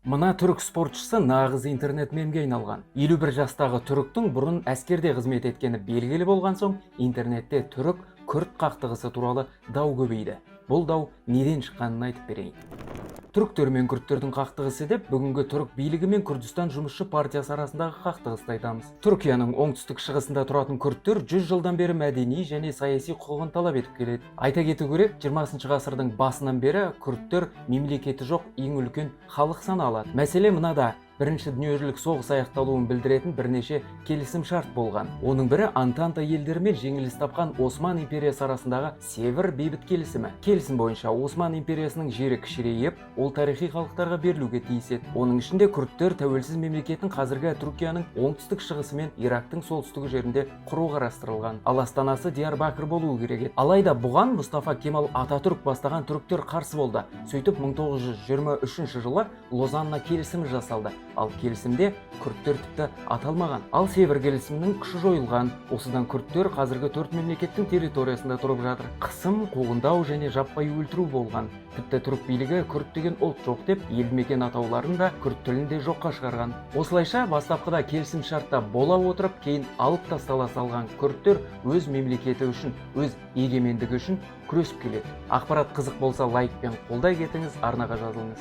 Мына түрік спортшысы нағыз интернет мемге айналған. 51 жастағы түріктің бұрын әскерде қызмет еткені белгілі болған соң, интернетте түрік күрд қақтығысы туралы дау көбейді. Бұл дау неден шыққанын айтып берейін. Түріктер мен күрдтердің қақтығысы деп бүгінгі түрік билігі мен Күрдістан жұмысшы партиясы арасындағы қақтығысты айтамыз. Түркияның оңтүстік шығысында тұратын күрдтер 100 жылдан бері мәдени және саяси құқығын талап етіп келеді. Айта кету керек, 20 ғасырдың басынан бері күрдтер мемлекеті жоқ ең үлкен халық саналады. Мәселе мынада: Бірінші дүниежүзілік соғыс аяқталуын білдіретін бірнеше келісім шарт болған. Оның бірі Антанта елдерімен жеңіліс тапқан Осман империясы арасындағы Север бейбіт келісімі. Келісім бойынша Осман империясының жері кішірейіп, ол тарихи халықтарға берілуге тиіс еді. Оның ішінде күрдтер тәуелсіз мемлекеттің қазіргі Түркияның оңтүстік шығысы мен Ирактың солтүстігі жерінде құру қарастырылған. Ал астанасы Диярбакыр болуы керек еді. Алайда бұған Мұстафа Кемал Ататүрік бастаған түріктер қарсы болды. Сөйтіп 1923 жылы Лозанна келісімі жасалды. Ал келісімде күрдтер тіпті аталмаған. Ал Север келісімінің күші жойылған. Осыдан күрдтер қазіргі 4 мемлекеттің территориясында тұрып жатыр. Қысым, қуғындау және жаппай өлтіру болған. Тіпті түрік билігі күрд деген ұлт жоқ деп, елді мекен атауларын да күрд тілінде жоққа шығарған. Осылайша бастапқыда келісім шартта бола отырып, кейін алып тастала салған күрдтер өз мемлекеті үшін, өз егемендігі үшін күресіп келеді. Ақпарат қызық болса лайк пен қолдай кетіңіз, арнаға жазылыңыз.